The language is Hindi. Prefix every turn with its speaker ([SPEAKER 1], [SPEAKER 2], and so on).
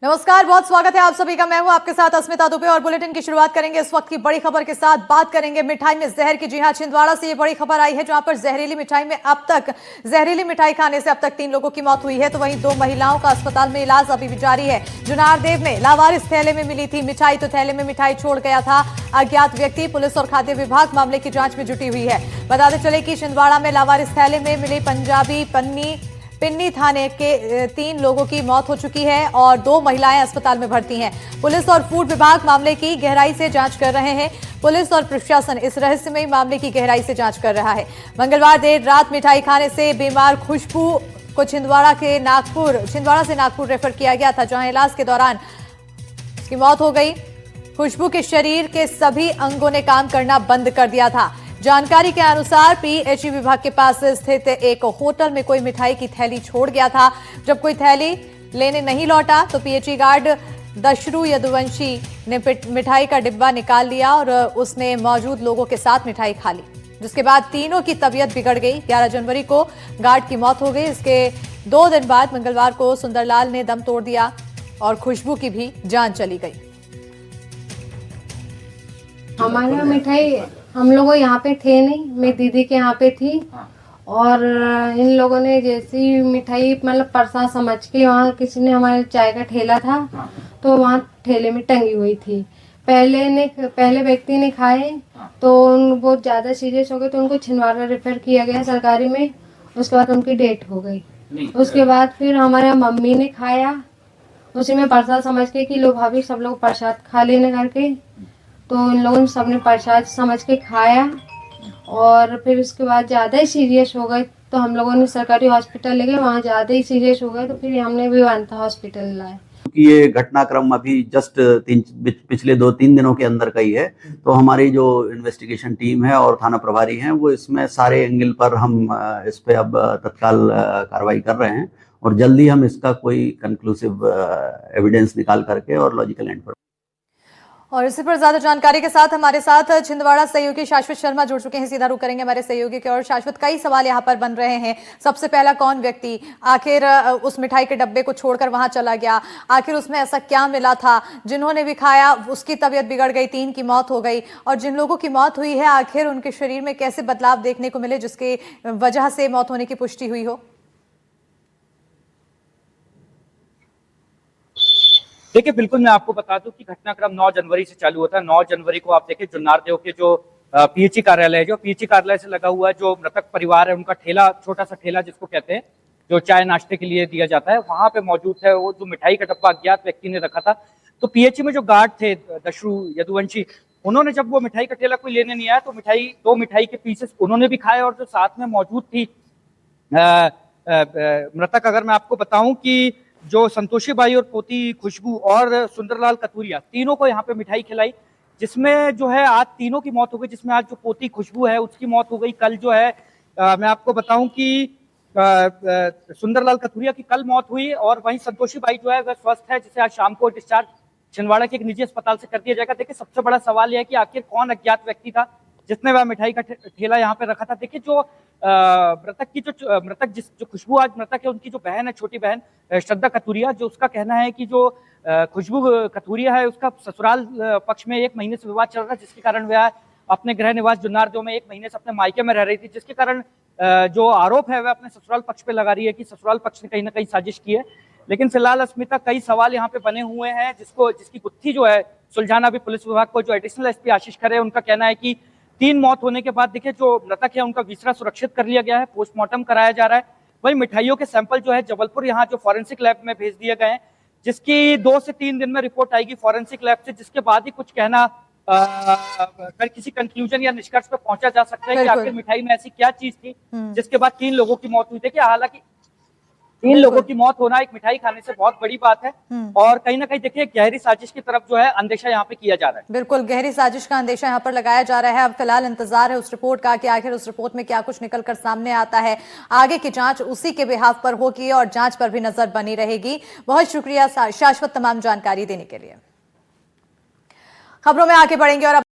[SPEAKER 1] नमस्कार, बहुत स्वागत है आप सभी का। मैं हूं आपके साथ अस्मिता दुबे और बुलेटिन की शुरुआत करेंगे इस वक्त की बड़ी खबर के साथ। बात करेंगे मिठाई में जहर की। जी हां, छिंदवाड़ा से ये बड़ी खबर आई है जहां पर जहरीली मिठाई में अब तक जहरीली मिठाई खाने से अब तक 3 लोगों की मौत हुई है, तो वहीं 2 महिलाओं का अस्पताल में इलाज अभी भी जारी है। जुनारदेव में लावारिस थैले में मिली थी मिठाई, तो थैले में मिठाई छोड़ गया था अज्ञात व्यक्ति। पुलिस और खाद्य विभाग मामले की जांच में जुटी हुई है। बताते चले कि छिंदवाड़ा में लावारिस थैले में मिली पंजाबी पिन्नी थाने के 3 लोगों की मौत हो चुकी है और 2 महिलाएं अस्पताल में भर्ती हैं। पुलिस और फूड विभाग मामले की गहराई से जांच कर रहे हैं। पुलिस और प्रशासन इस रहस्यमयी मामले की गहराई से जांच कर रहा है। मंगलवार देर रात मिठाई खाने से बीमार खुशबू को छिंदवाड़ा से नागपुर रेफर किया गया था, जहां इलाज के दौरान उसकी मौत हो गई। खुशबू के शरीर के सभी अंगों ने काम करना बंद कर दिया था। जानकारी के अनुसार पीएचई विभाग के पास स्थित एक होटल में कोई मिठाई की थैली छोड़ गया था। जब कोई थैली लेने नहीं लौटा तो पीएचई गार्ड दशरू यदुवंशी ने मिठाई का डिब्बा निकाल लिया और उसने मौजूद लोगों के साथ मिठाई खा ली, जिसके बाद तीनों की तबीयत बिगड़ गई। 11 जनवरी को गार्ड की मौत हो गई। इसके 2 दिन बाद मंगलवार को सुंदरलाल ने दम तोड़ दिया और खुशबू की भी जान चली गई।
[SPEAKER 2] हमारे मिठाई हम लोग यहाँ पे थे नहीं, मैं दीदी के यहाँ पे थी और इन लोगों ने जैसी मिठाई मतलब प्रसाद समझ के वहाँ किसी ने हमारे चाय का ठेला था तो वहाँ ठेले में टंगी हुई थी। पहले व्यक्ति ने खाए तो वो ज़्यादा सीरियस हो गए तो उनको छिंदवाड़ा रेफर किया गया सरकारी में। उसके बाद उनकी डेथ हो गई। उसके बाद फिर हमारे मम्मी ने खाया, उसी में प्रसाद समझ के कि लो भाभी सब लोग प्रसाद खा लेने करके, तो इन लोगों ने सबने प्रसाद समझ के खाया और फिर उसके बाद ज़्यादा ही सीरियस हो गए तो हम लोगों ने सरकारी हॉस्पिटल ले गए। वहाँ ज़्यादा ही सीरियस हो गए तो फिर हमने विवांता हॉस्पिटल लाया।
[SPEAKER 3] ये घटनाक्रम अभी जस्ट पिछले 2-3 दिनों के अंदर का ही है, तो हमारी जो इन्वेस्टिगेशन टीम है और थाना प्रभारी हैं वो इसमें सारे एंगल पर हम इस पे अब तत्काल कार्रवाई कर रहे हैं और जल्दी हम इसका कोई कंक्लूसिव एविडेंस निकाल करके और लॉजिकल एंड पर।
[SPEAKER 1] और इसी पर ज्यादा जानकारी के साथ हमारे साथ छिंदवाड़ा सहयोगी शाश्वत शर्मा जुड़ चुके हैं। सीधा रुख करेंगे हमारे सहयोगी के। और शाश्वत, कई सवाल यहाँ पर बन रहे हैं। सबसे पहला, कौन व्यक्ति आखिर उस मिठाई के डब्बे को छोड़कर वहां चला गया? आखिर उसमें ऐसा क्या मिला था? जिन्होंने भी खाया उसकी तबीयत बिगड़ गई, 3 की मौत हो गई। और जिन लोगों की मौत हुई है आखिर उनके शरीर में कैसे बदलाव देखने को मिले जिसकी वजह से मौत होने की पुष्टि हुई हो?
[SPEAKER 4] देखिए, बिल्कुल मैं आपको बता दूं कि घटनाक्रम 9 जनवरी से चालू होता है। 9 जनवरी को आप देखिए जुन्नारदेव के जो पीएचई कार्यालय है, जो पीएचई कार्यालय से लगा हुआ है, जो मृतक परिवार है उनका ठेला, छोटा सा ठेला जिसको कहते हैं, जो चाय नाश्ते के लिए दिया जाता है, वहां पे मौजूद है वो जो मिठाई का डब्बा अज्ञात व्यक्ति ने रखा था। तो पीएचई में जो गार्ड थे दशरू यदुवंशी, उन्होंने जब वो मिठाई का ठेला कोई लेने नहीं आया तो 2 मिठाई के पीसेस उन्होंने भी खाए और जो साथ में मौजूद थी मृतक, अगर मैं आपको बताऊं कि जो संतोषी बाई और पोती खुशबू और सुंदरलाल कथूरिया, तीनों को यहाँ पे मिठाई खिलाई, जिसमें जो है आज तीनों की मौत हो गई। जिसमें आज जो पोती खुशबू है उसकी मौत हो गई। कल जो है मैं आपको बताऊं कि सुंदरलाल कथूरिया की कल मौत हुई और वहीं संतोषी बाई जो है वह स्वस्थ है, जिसे आज शाम को डिस्चार्ज छिंदवाड़ा के एक निजी अस्पताल से कर दिया जाएगा। देखिए, सबसे बड़ा सवाल यह है कि आखिर कौन अज्ञात व्यक्ति था जिसने वह मिठाई का ठेला यहाँ पे रखा था। देखिए, जो जो खुशबू आज मृतक है, उनकी जो बहन है, छोटी बहन श्रद्धा कथूरिया, जो उसका कहना है कि जो खुशबू कथूरिया है उसका ससुराल पक्ष में 1 महीने से विवाद चल रहा है, जिसके कारण वह अपने गृह निवास जुन्नारदेव में 1 महीने से अपने मायके में रह रही थी, जिसके कारण जो आरोप है वह अपने ससुराल पक्ष पे लगा रही है कि ससुराल पक्ष ने कहीं ना कहीं साजिश की है। लेकिन फिलहाल अस्मिता, कई सवाल यहाँ पे बने हुए हैं जिसकी गुत्थी जो है सुलझाना भी पुलिस विभाग को, जो एडिशनल एसपी आशीष खरे है, उनका कहना है कि 3 मौत होने के बाद देखिए जो मृतक है उनका विसरा सुरक्षित कर लिया गया है, पोस्टमार्टम कराया जा रहा है। वही मिठाइयों के सैंपल जो है जबलपुर यहाँ जो फॉरेंसिक लैब में भेज दिए गए हैं, जिसकी 2 से 3 दिन में रिपोर्ट आएगी फॉरेंसिक लैब से, जिसके बाद ही कुछ कहना किसी कंक्लूजन या निष्कर्ष पे पहुंचा जा सकता है कि आखिर मिठाई में ऐसी क्या चीज थी जिसके बाद 3 लोगों की मौत हुई थी। कि हालांकि 3 लोगों की मौत होना एक मिठाई खाने से बहुत बड़ी बात है और कहीं ना कहीं देखिए गहरी साजिश की तरफ जो है अंदेशा यहाँ पे किया जा रहा है।
[SPEAKER 1] बिल्कुल, गहरी साजिश का अंदेशा यहाँ पर लगाया जा रहा है। अब फिलहाल इंतजार है उस रिपोर्ट का कि आखिर उस रिपोर्ट में क्या कुछ निकलकर सामने आता है। आगे की जांच उसी के बिहाफ पर होगी और जांच पर भी नजर बनी रहेगी। बहुत शुक्रिया शाश्वत तमाम जानकारी देने के लिए। खबरों में आगे बढ़ेंगे और